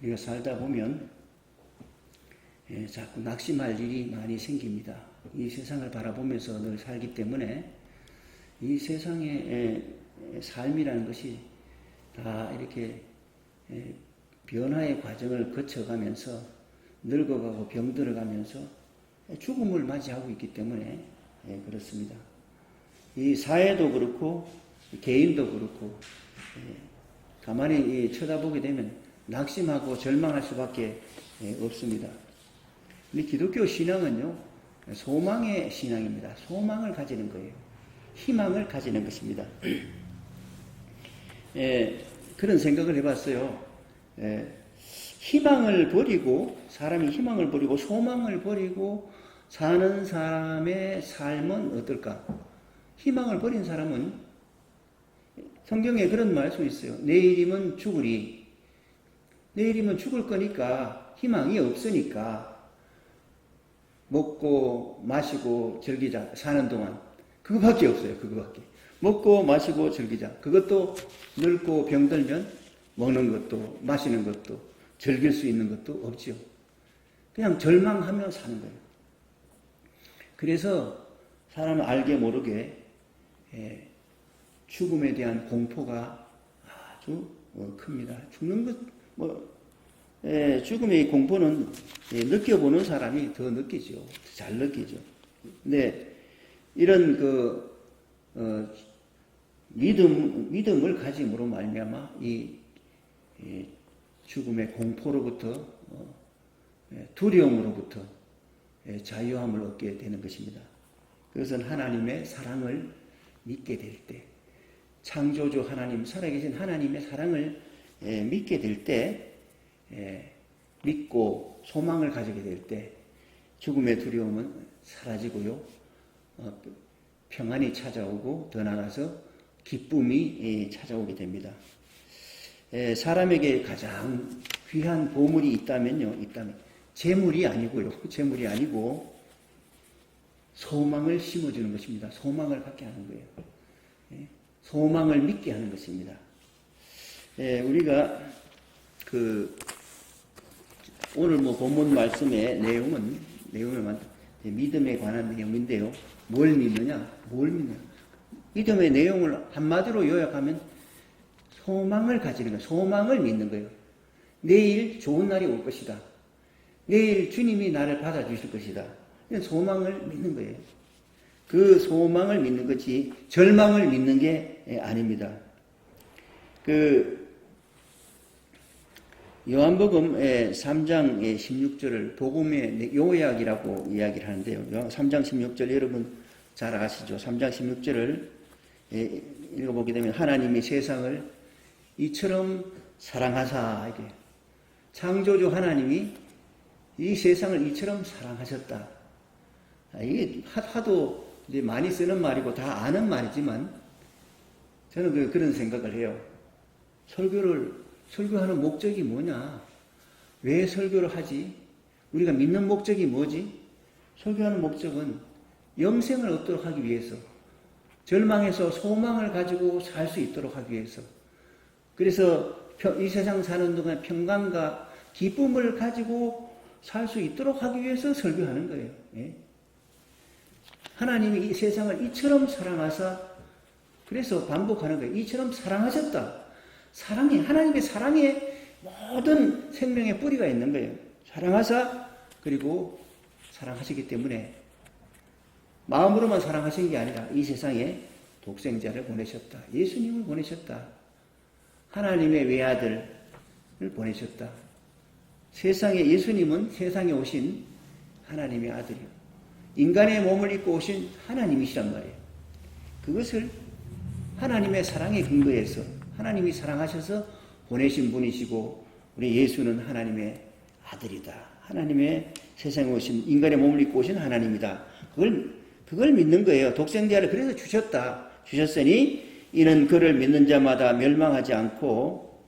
우리가 살다 보면 자꾸 낙심할 일이 많이 생깁니다. 이 세상을 바라보면서 늘 살기 때문에 이 세상의 삶이라는 것이 다 이렇게 변화의 과정을 거쳐가면서 늙어가고 병들어가면서 죽음을 맞이하고 있기 때문에 그렇습니다. 이 사회도 그렇고 개인도 그렇고 가만히 쳐다보게 되면 낙심하고 절망할 수밖에 없습니다. 근데 기독교 신앙은요, 소망의 신앙입니다. 소망을 가지는 거예요. 희망을 가지는 것입니다. 그런 생각을 해봤어요. 희망을 버리고, 사람이 희망을 버리고 소망을 버리고 사는 사람의 삶은 어떨까? 희망을 버린 사람은 성경에 그런 말씀이 있어요. 내일이면 죽으리. 내일이면 죽을 거니까 희망이 없으니까 먹고 마시고 즐기자. 사는 동안 그거밖에 없어요. 그거밖에. 먹고 마시고 즐기자. 그것도 늙고 병들면 먹는 것도 마시는 것도 즐길 수 있는 것도 없죠. 그냥 절망하며 사는 거예요. 그래서 사람은 알게 모르게 죽음에 대한 공포가 아주 큽니다. 죽는 것, 죽음의 공포는 느껴보는 사람이 더 느끼죠. 잘 느끼죠. 근데 이런 믿음을 가짐으로 말미암아 이 죽음의 공포로부터 두려움으로부터 자유함을 얻게 되는 것입니다. 그것은 하나님의 사랑을 믿게 될 때, 창조주 하나님, 살아계신 하나님의 사랑을 믿게 될 때, 믿고 소망을 가지게 될 때 죽음의 두려움은 사라지고요, 평안이 찾아오고 더 나아가서 기쁨이 찾아오게 됩니다. 사람에게 가장 귀한 보물이 있다면 재물이 아니고요. 재물이 아니고 소망을 심어주는 것입니다. 소망을 갖게 하는 거예요. 소망을 믿게 하는 것입니다. 우리가 오늘 본문 말씀의 내용은 믿음에 관한 내용인데요. 뭘 믿느냐? 믿음의 내용을 한마디로 요약하면 소망을 가지는 거예요. 소망을 믿는 거예요. 내일 좋은 날이 올 것이다. 내일 주님이 나를 받아주실 것이다. 소망을 믿는 거예요. 그 소망을 믿는 것이 절망을 믿는 게 아닙니다. 요한복음 3장 16절을 복음의 요약이라고 이야기를 하는데요. 3장 16절 여러분 잘 아시죠? 3장 16절을 읽어보게 되면 하나님이 세상을 이처럼 사랑하사, 이게 창조주 하나님이 이 세상을 이처럼 사랑하셨다. 이게 하도 이제 많이 쓰는 말이고 다 아는 말이지만 저는 그런 생각을 해요. 설교하는 목적이 뭐냐? 왜 설교를 하지? 우리가 믿는 목적이 뭐지? 설교하는 목적은 영생을 얻도록 하기 위해서, 절망에서 소망을 가지고 살 수 있도록 하기 위해서, 그래서 이 세상 사는 동안 평강과 기쁨을 가지고 살 수 있도록 하기 위해서 설교하는 거예요. 하나님이 이 세상을 이처럼 사랑하사, 그래서 반복하는 거예요. 이처럼 사랑하셨다. 하나님의 사랑에 모든 생명의 뿌리가 있는 거예요. 사랑하사, 그리고 사랑하시기 때문에 마음으로만 사랑하신 게 아니라 이 세상에 독생자를 보내셨다. 예수님을 보내셨다. 하나님의 외아들을 보내셨다. 예수님은 세상에 오신 하나님의 아들이요. 인간의 몸을 입고 오신 하나님이시란 말이에요. 그것을 하나님의 사랑에 근거해서 하나님이 사랑하셔서 보내신 분이시고, 우리 예수는 하나님의 아들이다. 하나님의 세상에 오신, 인간의 몸을 입고 오신 하나님이다. 그걸 믿는 거예요. 독생자를 그래서 주셨으니 이는 그를 믿는 자마다 멸망하지 않고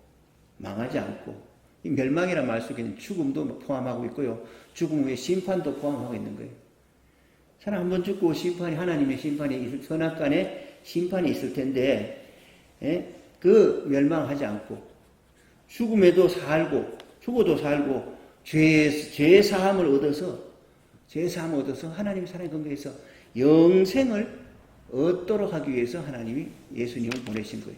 망하지 않고, 이 멸망이라는 말 속에는 죽음도 포함하고 있고요, 죽음 후에 심판도 포함하고 있는 거예요. 사람 한 번 죽고 하나님의 심판이 선악간에 심판이 있을 텐데, 그 멸망하지 않고 죽음에도 살고 죽어도 살고 죄 사함을 얻어서 하나님의 사랑의 근거에서 영생을 얻도록 하기 위해서 하나님이 예수님을 보내신 거예요.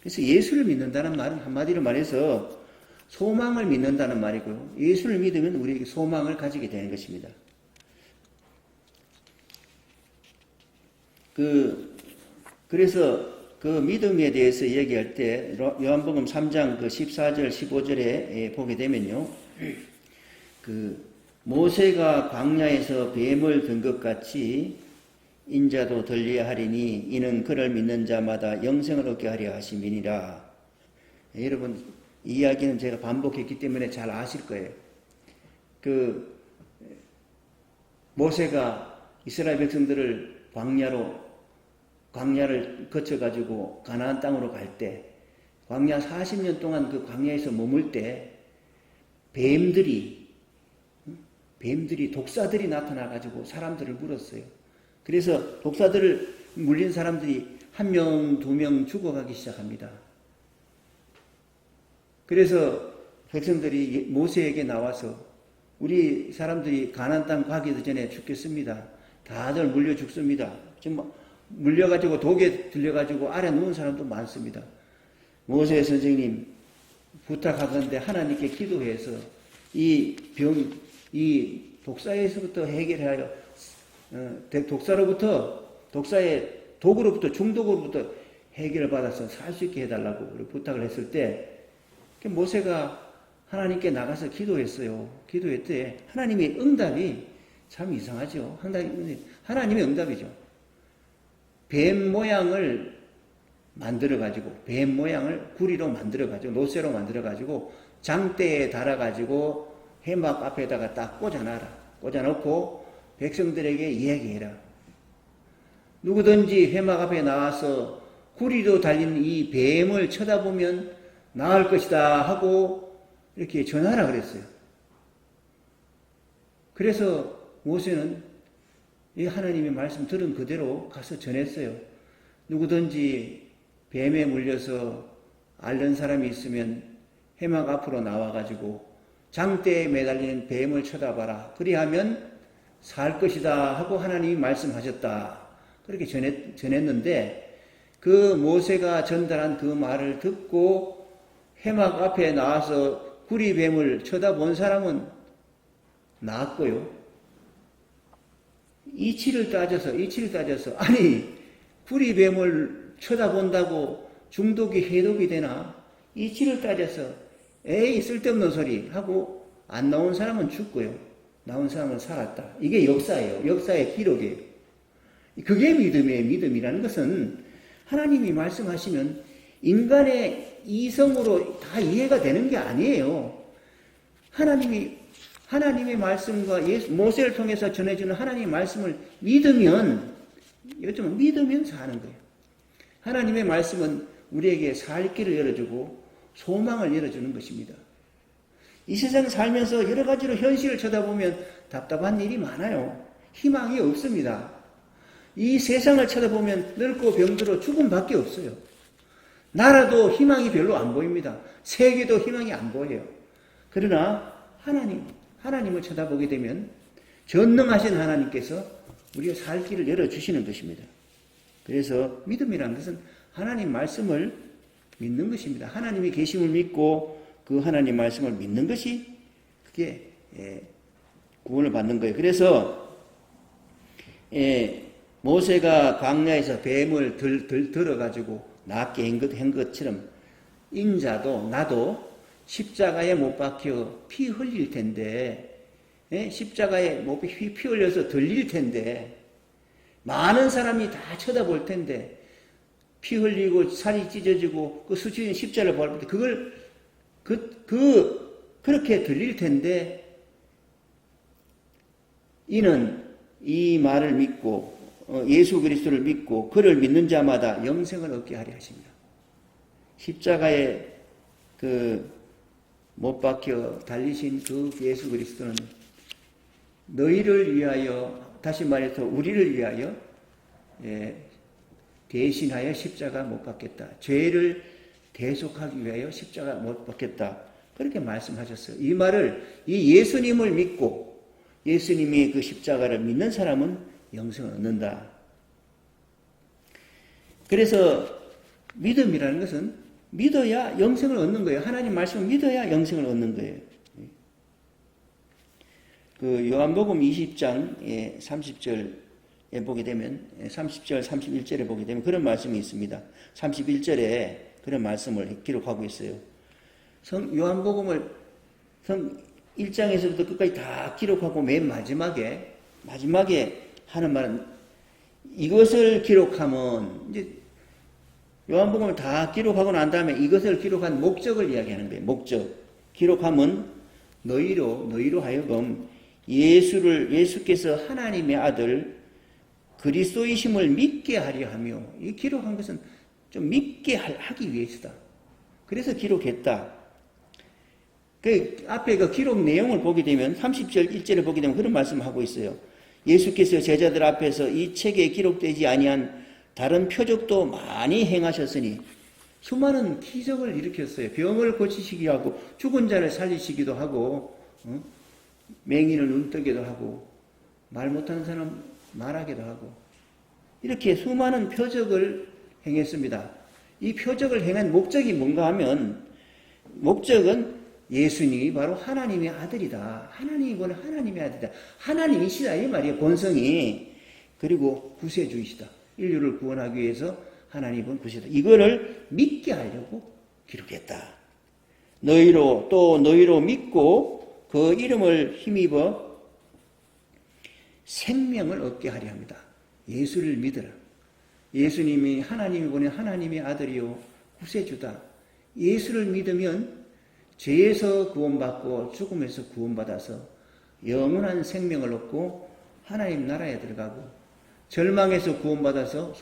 그래서 예수를 믿는다는 말은 한마디로 말해서 소망을 믿는다는 말이고요. 예수를 믿으면 우리에게 소망을 가지게 되는 것입니다. 그래서 그 믿음에 대해서 얘기할 때 요한복음 3장 14절 15절에 보게 되면요. 모세가 광야에서 뱀을 든 것 같이 인자도 들려야 하리니 이는 그를 믿는 자마다 영생을 얻게 하려 하심이니라. 여러분 이 이야기는 제가 반복했기 때문에 잘 아실 거예요. 모세가 이스라엘 백성들을 광야를 거쳐가지고 가나안 땅으로 갈 때, 광야 40년 동안 그 광야에서 머물 때, 뱀들이 독사들이 나타나가지고 사람들을 물었어요. 그래서 독사들을 물린 사람들이 1명, 2명 죽어가기 시작합니다. 그래서 백성들이 모세에게 나와서 우리 사람들이 가나안 땅 가기도 전에 죽겠습니다. 다들 물려 죽습니다. 지금 물려가지고 독에 들려가지고 아래 누운 사람도 많습니다. 모세 선생님 부탁하건대 하나님께 기도해서 이 독사에서부터 해결하여 독사의 독으로부터 중독으로부터 해결을 받아서 살 수 있게 해달라고 부탁을 했을 때 모세가 하나님께 나가서 기도했어요. 기도했대. 하나님의 응답이 참 이상하죠. 하나님의 응답이죠. 뱀 모양을 만들어가지고, 뱀 모양을 구리로 만들어가지고, 노쇠로 만들어가지고, 장대에 달아가지고, 해막 앞에다가 딱 꽂아놔라. 꽂아놓고, 백성들에게 이야기해라. 누구든지 해막 앞에 나와서 구리로 달린 이 뱀을 쳐다보면 나을 것이다 하고, 이렇게 전하라 그랬어요. 그래서 모세는 이 하나님의 말씀 들은 그대로 가서 전했어요. 누구든지 뱀에 물려서 앓는 사람이 있으면 해막 앞으로 나와가지고 장대에 매달리는 뱀을 쳐다봐라. 그리하면 살 것이다 하고 하나님이 말씀하셨다. 그렇게 전했는데 그 모세가 전달한 그 말을 듣고 해막 앞에 나와서 구리뱀을 쳐다본 사람은 나았고요. 이치를 따져서 아니 구리뱀을 쳐다본다고 중독이 해독이 되나? 이치를 따져서 에이 쓸데없는 소리 하고 안 나온 사람은 죽고요. 나온 사람은 살았다. 이게 역사예요. 역사의 기록이에요. 그게 믿음이에요. 믿음이라는 것은 하나님이 말씀하시면 인간의 이성으로 다 이해가 되는 게 아니에요. 하나님의 말씀과 모세를 통해서 전해주는 하나님의 말씀을 믿으면 사는 거예요. 하나님의 말씀은 우리에게 살 길을 열어주고 소망을 열어주는 것입니다. 이 세상 살면서 여러 가지로 현실을 쳐다보면 답답한 일이 많아요. 희망이 없습니다. 이 세상을 쳐다보면 늙고 병들어 죽음밖에 없어요. 나라도 희망이 별로 안 보입니다. 세계도 희망이 안 보여요. 그러나 하나님을 쳐다보게 되면 전능하신 하나님께서 우리가 살 길을 열어주시는 것입니다. 그래서 믿음이라는 것은 하나님 말씀을 믿는 것입니다. 하나님의 계심을 믿고 그 하나님 말씀을 믿는 것이 그게 구원을 받는 거예요. 그래서 모세가 광야에서 뱀을 들어가지고 낫게 한 것처럼 인자도 나도 십자가에 못 박혀 피 흘릴 텐데 십자가에 못 피 흘려서 들릴 텐데 많은 사람이 다 쳐다볼 텐데 피 흘리고 살이 찢어지고 그 수치인 십자가를 밟을 때 그걸 그렇게 들릴 텐데 이는 이 말을 믿고 예수 그리스도를 믿고 그를 믿는 자마다 영생을 얻게 하려 하십니다. 십자가에 못 박혀 달리신 그 예수 그리스도는 너희를 위하여, 다시 말해서 우리를 위하여 대신하여 십자가 못 박겠다. 죄를 대속하기 위하여 십자가 못 박겠다. 그렇게 말씀하셨어요. 이 말을 이 예수님을 믿고 예수님이 그 십자가를 믿는 사람은 영생을 얻는다. 그래서 믿음이라는 것은 믿어야 영생을 얻는 거예요. 하나님 말씀을 믿어야 영생을 얻는 거예요. 그 요한복음 20장 30절에 보게 되면 30절 31절에 보게 되면 그런 말씀이 있습니다. 31절에 그런 말씀을 기록하고 있어요. 요한복음을 1장에서부터 끝까지 다 기록하고 맨 마지막에 하는 말은 이것을 기록하면 이제 요한복음을 다 기록하고 난 다음에 이것을 기록한 목적을 이야기하는 거예요. 목적. 기록하면 너희로 하여금 예수께서 하나님의 아들 그리스도이심을 믿게 하려 하며, 이 기록한 것은 좀 믿게 하기 위해서다. 그래서 기록했다. 그 앞에 그 기록 내용을 보게 되면 30절 1절을 보게 되면 그런 말씀을 하고 있어요. 예수께서 제자들 앞에서 이 책에 기록되지 아니한 다른 표적도 많이 행하셨으니, 수많은 기적을 일으켰어요. 병을 고치시기도 하고 죽은 자를 살리시기도 하고 맹인을 눈뜨기도 하고 말 못하는 사람 말하기도 하고, 이렇게 수많은 표적을 행했습니다. 이 표적을 행한 목적이 뭔가 하면, 목적은 예수님이 바로 하나님의 아들이다. 하나님이 보는 하나님의 아들이다. 하나님이시다 이 말이에요. 본성이. 그리고 구세주이시다. 인류를 구원하기 위해서 하나님은 구세주다. 이거를 믿게 하려고 기록했다. 너희로 믿고 그 이름을 힘입어 생명을 얻게 하려 합니다. 예수를 믿으라. 예수님이 하나님이 보낸 하나님의 아들이요 구세주다. 예수를 믿으면 죄에서 구원받고 죽음에서 구원받아서 영원한 생명을 얻고 하나님 나라에 들어가고, 절망에서 구원받아서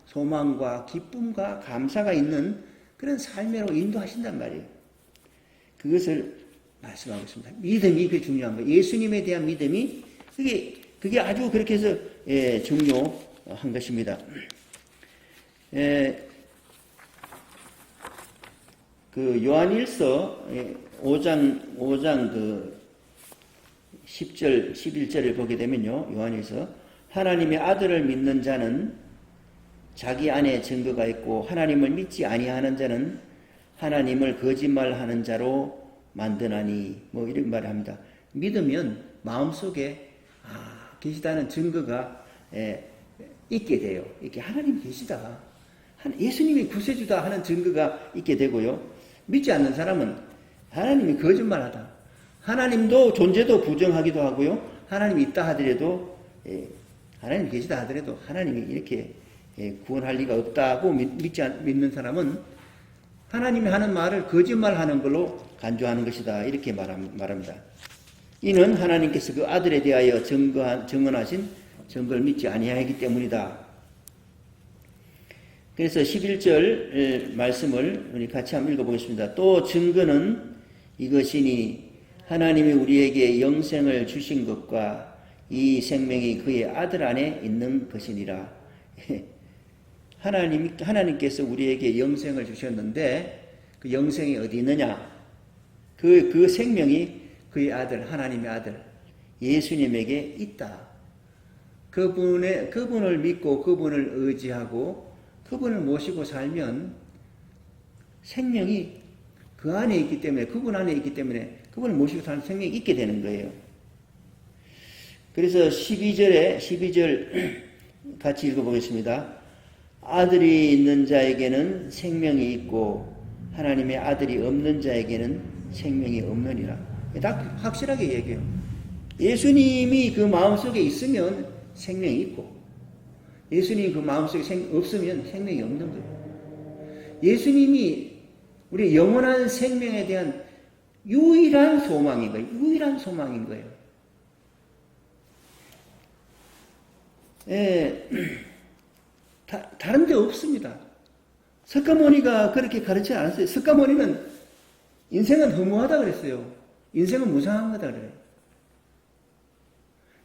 소망과 기쁨과 감사가 있는 그런 삶으로 인도하신단 말이에요. 그것을 말씀하고 있습니다. 믿음이 그게 중요한 거예요. 예수님에 대한 믿음이 그게 아주 그렇게 해서 중요한 것입니다. 그 요한일서 5장 그 10절 11절을 보게 되면요. 요한일서 하나님의 아들을 믿는 자는 자기 안에 증거가 있고 하나님을 믿지 아니하는 자는 하나님을 거짓말하는 자로 만드나니, 뭐 이런 말을 합니다. 믿으면 마음속에 계시다는 증거가 있게 돼요. 이렇게 하나님 계시다, 예수님이 구세주다 하는 증거가 있게 되고요. 믿지 않는 사람은 하나님이 거짓말하다, 하나님도 존재도 부정하기도 하고요. 하나님이 있다 하더라도, 하나님이 계시다 하더라도 하나님이 이렇게 구원할 리가 없다고 믿는 사람은 하나님이 하는 말을 거짓말하는 걸로 간주하는 것이다, 이렇게 말합니다. 이는 하나님께서 그 아들에 대하여 증언하신 증거를 믿지 아니하기 때문이다. 그래서 11절 말씀을 우리 같이 한번 읽어보겠습니다. 또 증거는 이것이니 하나님이 우리에게 영생을 주신 것과 이 생명이 그의 아들 안에 있는 것이니라. 하나님께서 우리에게 영생을 주셨는데 그 영생이 어디 있느냐? 그 생명이 그의 아들, 하나님의 아들 예수님에게 있다. 그분을 믿고 그분을 의지하고 그분을 모시고 살면 생명이 그 안에 있기 때문에, 그분 안에 있기 때문에 그분을 모시고 사는 생명이 있게 되는 거예요. 그래서 12절 같이 읽어보겠습니다. 아들이 있는 자에게는 생명이 있고 하나님의 아들이 없는 자에게는 생명이 없느니라. 딱 확실하게 얘기해요. 예수님이 그 마음속에 있으면 생명이 있고, 예수님이 그 마음속에 없으면 생명이 없는 거예요. 예수님이 우리 영원한 생명에 대한 유일한 소망인 거예요. 유일한 소망인 거예요. 다른 데 없습니다. 석가모니가 그렇게 가르치지 않았어요. 석가모니는 인생은 허무하다 그랬어요. 인생은 무상한 거다 그래요.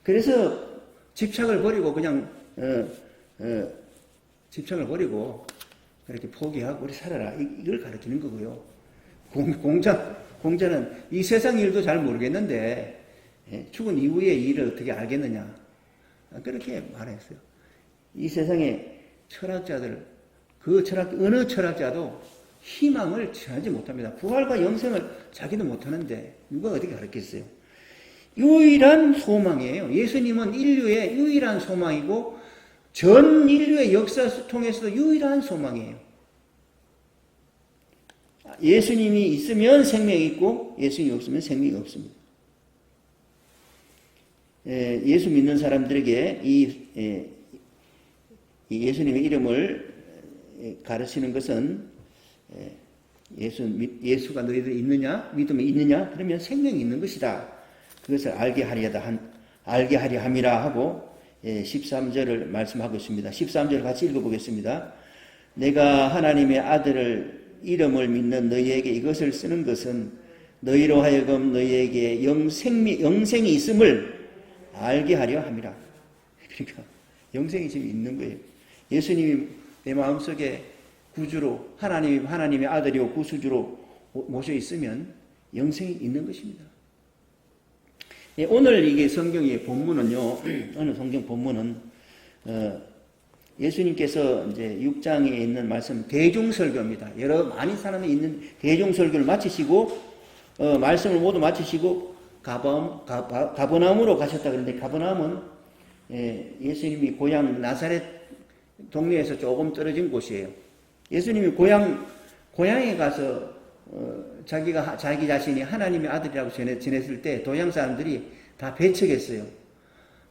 그래서 집착을 버리고 그냥 집착을 버리고 그렇게 포기하고 우리 살아라, 이걸 가르치는 거고요. 공자는 이 세상 일도 잘 모르겠는데 죽은 이후의 일을 어떻게 알겠느냐. 그렇게 말했어요. 이 세상의 철학자들, 어느 철학자도 희망을 전하지 못합니다. 부활과 영생을 자기도 못하는데 누가 어떻게 가르쳤어요? 유일한 소망이에요. 예수님은 인류의 유일한 소망이고 전 인류의 역사 통해서도 유일한 소망이에요. 예수님이 있으면 생명이 있고 예수님이 없으면 생명이 없습니다. 예수 믿는 사람들에게 이 예수님의 이름을 가르치는 것은 예수가 너희들 있느냐? 믿음이 있느냐? 그러면 생명이 있는 것이다. 그것을 알게 하려 함이라 하고 13절을 말씀하고 있습니다. 13절 같이 읽어보겠습니다. 내가 하나님의 아들을 이름을 믿는 너희에게 이것을 쓰는 것은 너희로 하여금 너희에게 영생이 있음을 알게 하려 함이라. 그러니까 영생이 지금 있는 거예요. 예수님이 내 마음속에 구주로 하나님의 아들이고 구수주로 모셔 있으면 영생이 있는 것입니다. 오늘 이게 성경의 본문은요. 오늘 성경 본문은 예수님께서 이제 6장에 있는 말씀 대중설교입니다. 많은 사람이 있는 대중설교를 마치시고 말씀을 모두 마치시고 가버나움으로 가셨다 그러는데 가버나움은 예수님이 고향 나사렛 동네에서 조금 떨어진 곳이에요. 예수님이 고향에 가서 자기 자신이 하나님의 아들이라고 지냈을 때 동양 사람들이 다 배척했어요.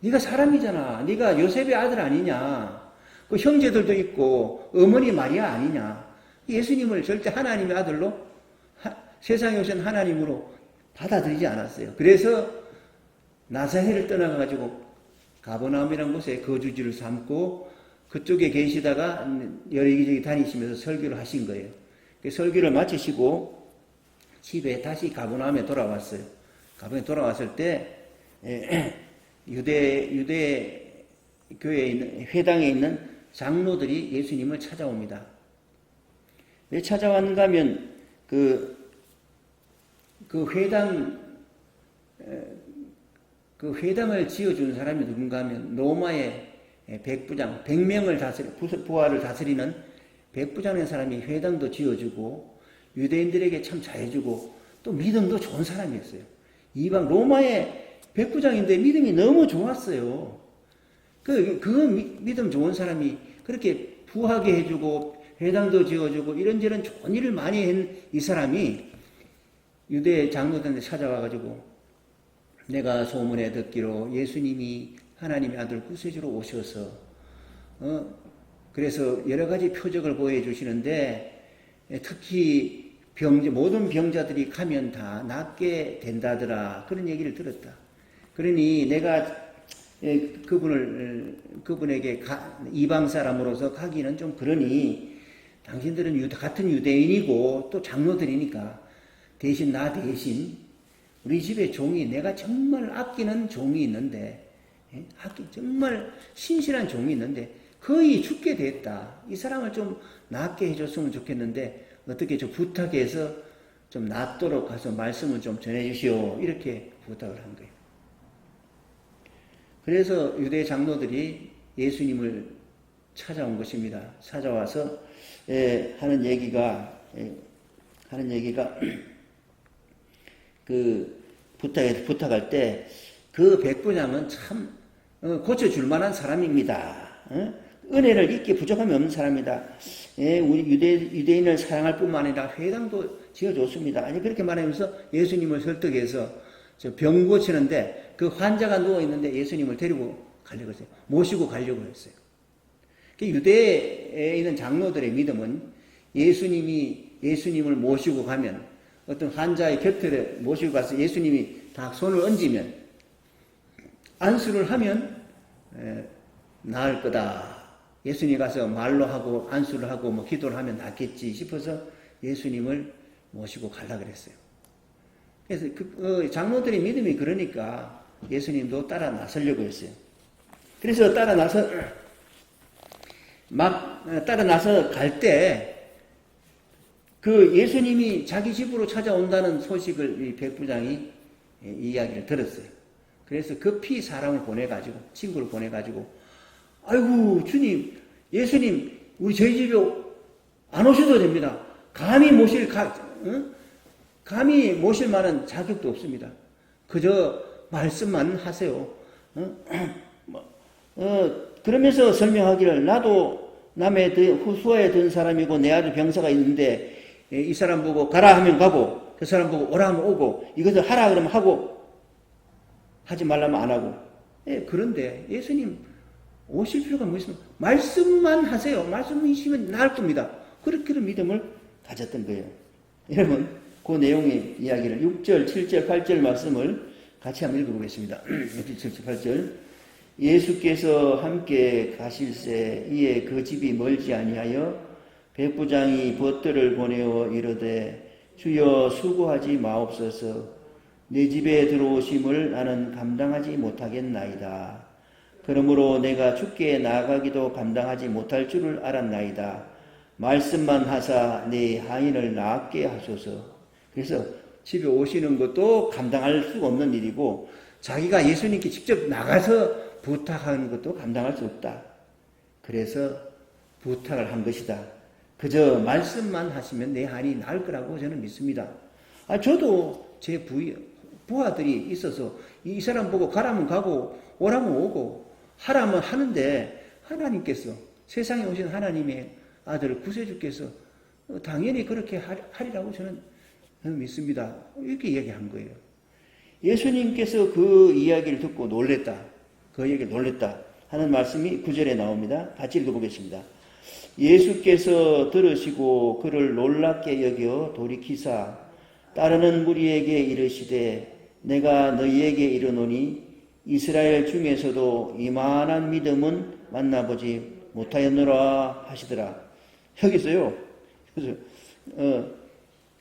네가 사람이잖아. 네가 요셉의 아들 아니냐. 그 형제들도 있고 어머니 마리아 아니냐. 예수님을 절대 하나님의 아들로 세상에 오신 하나님으로 받아들이지 않았어요. 그래서 나사렛을 떠나가지고 가버나움이라는 곳에 거주지를 삼고 그쪽에 계시다가 여기저기 다니시면서 설교를 하신 거예요. 설교를 마치시고 집에 다시 가버나움에 돌아왔어요. 가버나움에 돌아왔을 때 유대 교회에 있는 회당에 있는 장로들이 예수님을 찾아옵니다. 왜 찾아왔는가 하면 그 회당을 지어준 사람이 누군가 하면 로마의 백부장, 100명을 부하를 다스리는 백부장의 사람이 회당도 지어주고 유대인들에게 참 잘해주고 또 믿음도 좋은 사람이었어요. 이방 로마의 백부장인데 믿음이 너무 좋았어요. 그 믿음 좋은 사람이 그렇게 부하게 해주고 회당도 지어주고 이런저런 좋은 일을 많이 한 이 사람이 유대 장로들한테 찾아와가지고 내가 소문에 듣기로 예수님이 하나님의 아들 구세주로 오셔서 그래서 여러 가지 표적을 보여주시는데 특히 모든 병자들이 가면 다 낫게 된다더라. 그런 얘기를 들었다. 그러니 내가 그분에게 이방 사람으로서 가기는 좀 그러니 당신들은 같은 유대인이고 또 장로들이니까 대신 우리 집에 종이 내가 정말 아끼는 종이 있는데 정말 신실한 종이 있는데 거의 죽게 됐다. 이 사람을 좀 낫게 해줬으면 좋겠는데 어떻게 좀 부탁해서 좀 낫도록 가서 말씀을 좀 전해주시오. 이렇게 부탁을 한 거예요. 그래서 유대 장로들이 예수님을 찾아온 것입니다. 찾아와서 하는 얘기가 그 부탁할 때 그 백부장은 참 고쳐줄 만한 사람입니다. 은혜를 잊기 부족함이 없는 사람이다. 우리 유대인을 사랑할 뿐만 아니라 회당도 지어줬습니다. 아니 그렇게 말하면서 예수님을 설득해서 병 고치는데 그 환자가 누워있는데 예수님을 데리고 가려고 했어요. 모시고 가려고 했어요. 유대에 있는 장로들의 믿음은 예수님을 모시고 가면 어떤 환자의 곁에 모시고 가서 예수님이 다 손을 얹으면 안수를 하면 나을 거다. 예수님이 가서 말로 하고 안수를 하고 뭐 기도를 하면 낫겠지 싶어서 예수님을 모시고 가려고 그랬어요. 그래서 장로들의 믿음이 그러니까 예수님도 따라 나서려고 했어요. 그래서 따라 나서 갈 때 그 예수님이 자기 집으로 찾아온다는 소식을 이 백부장이 이야기를 들었어요. 그래서 급히 사람을 보내가지고, 친구를 보내가지고, 아이고, 주님, 예수님, 우리 저희 집에 안 오셔도 됩니다. 감히 모실 만한 자격도 없습니다. 그저 말씀만 하세요. 그러면서 설명하기를, 나도 남의 후수에 든 사람이고 내 아들 병사가 있는데 이 사람 보고 가라 하면 가고 그 사람 보고 오라 하면 오고 이것을 하라 그러면 하고 하지 말라면 안 하고. 그런데 예수님 오실 필요가 뭐 있습니까? 말씀만 하세요. 말씀이시면 나을 겁니다. 그런 믿음을 가졌던 거예요. 여러분, 그 내용의 이야기를 6절, 7절, 8절 말씀을 같이 한번 읽어보겠습니다. 6절, 7절, 8절. 예수께서 함께 가실새 이에 그 집이 멀지 아니하여 백부장이 벗들을 보내어 이르되 주여 수고하지 마옵소서 내 집에 들어오심을 나는 감당하지 못하겠나이다. 그러므로 내가 주께 나아가기도 감당하지 못할 줄을 알았나이다. 말씀만 하사 내 하인을 낫게 하소서. 그래서 집에 오시는 것도 감당할 수 없는 일이고 자기가 예수님께 직접 나가서 부탁하는 것도 감당할 수 없다. 그래서 부탁을 한 것이다. 그저 말씀만 하시면 내 한이 나을 거라고 저는 믿습니다. 저도 제 부하들이 있어서 이 사람 보고 가라면 가고 오라면 오고 하라면 하는데 하나님께서 세상에 오신 하나님의 아들 구세주께서 당연히 그렇게 하리라고 저는 믿습니다. 이렇게 얘기한 거예요. 예수님께서 그 이야기를 듣고 놀랬다. 그 얘기를 놀랬다 하는 말씀이 9절에 나옵니다. 같이 읽어보겠습니다. 예수께서 들으시고 그를 놀랍게 여겨 돌이키사 따르는 무리에게 이르시되 내가 너희에게 이르노니 이스라엘 중에서도 이만한 믿음은 만나보지 못하였노라 하시더라. 여기서요. 그래서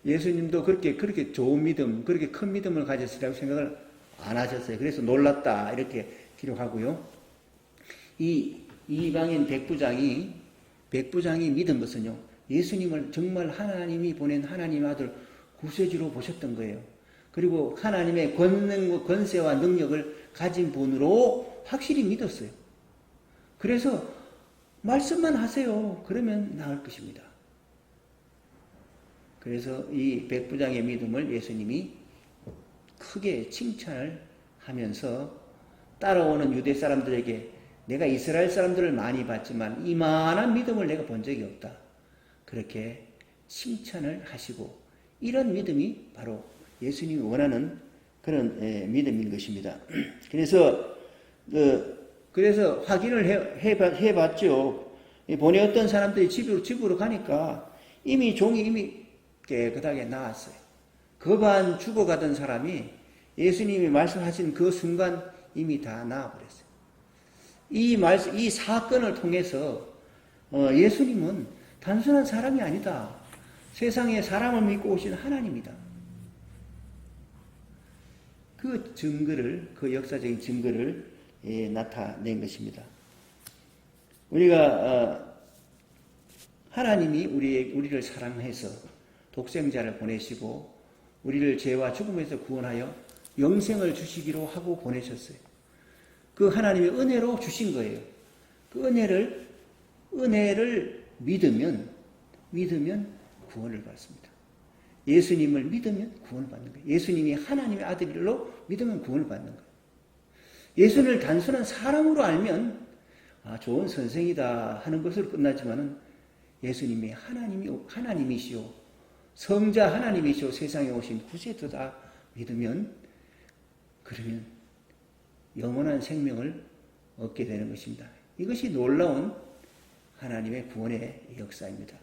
예수님도 그렇게 좋은 믿음, 그렇게 큰 믿음을 가졌으라고 생각을 안 하셨어요. 그래서 놀랐다 이렇게 기록하고요. 이 이방인 백부장이 믿은 것은요, 예수님을 정말 하나님이 보낸 하나님 아들 구세주로 보셨던 거예요. 그리고 하나님의 권능과 권세와 능력을 가진 분으로 확실히 믿었어요. 그래서 말씀만 하세요. 그러면 나을 것입니다. 그래서 이 백부장의 믿음을 예수님이 크게 칭찬을 하면서 따라오는 유대 사람들에게 내가 이스라엘 사람들을 많이 봤지만 이만한 믿음을 내가 본 적이 없다. 그렇게 칭찬을 하시고 이런 믿음이 바로 예수님이 원하는 그런 믿음인 것입니다. 그래서 확인을 해봤죠. 보내었던 사람들이 집으로 가니까 종이 이미 깨끗하게 나왔어요. 거반 죽어가던 사람이 예수님이 말씀하신 그 순간 이미 다 나와버렸어요. 이 사건을 통해서 예수님은 단순한 사람이 아니다. 세상에 사람을 믿고 오신 하나님이다. 그 역사적인 증거를 나타낸 것입니다. 우리가 하나님이 우리를 사랑해서 독생자를 보내시고 우리를 죄와 죽음에서 구원하여 영생을 주시기로 하고 보내셨어요. 그 하나님의 은혜로 주신 거예요. 그 은혜를 믿으면 구원을 받습니다. 예수님을 믿으면 구원을 받는 거예요. 예수님이 하나님의 아들로 믿으면 구원을 받는 거예요. 예수를 단순한 사람으로 알면 좋은 선생이다 하는 것으로 끝나지만은 예수님이 하나님이시오, 성자 하나님이시오, 세상에 오신 구세주다 믿으면 그러면 영원한 생명을 얻게 되는 것입니다. 이것이 놀라운 하나님의 구원의 역사입니다.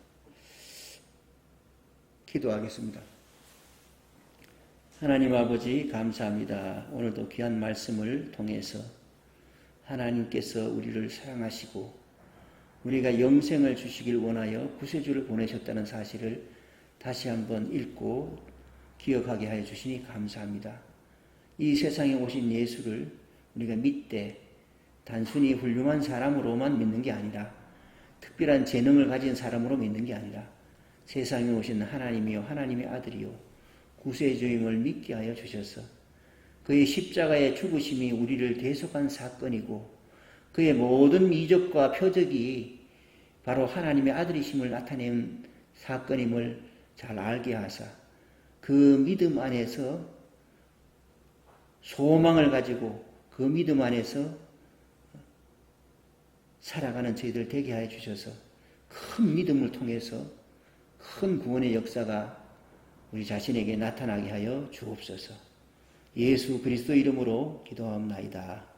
기도하겠습니다. 하나님 아버지 감사합니다. 오늘도 귀한 말씀을 통해서 하나님께서 우리를 사랑하시고 우리가 영생을 주시길 원하여 구세주를 보내셨다는 사실을 다시 한번 읽고 기억하게 하여 주시니 감사합니다. 이 세상에 오신 예수를 우리가 믿되 단순히 훌륭한 사람으로만 믿는 게 아니라 특별한 재능을 가진 사람으로 믿는 게 아니라 세상에 오신 하나님이요 하나님의 아들이요 구세주임을 믿게 하여 주셔서 그의 십자가의 죽으심이 우리를 대속한 사건이고 그의 모든 이적과 표적이 바로 하나님의 아들이심을 나타낸 사건임을 잘 알게 하사 그 믿음 안에서 소망을 가지고 그 믿음 안에서 살아가는 저희들 되게 하여 주셔서 큰 믿음을 통해서 큰 구원의 역사가 우리 자신에게 나타나게 하여 주옵소서. 예수 그리스도 이름으로 기도하옵나이다.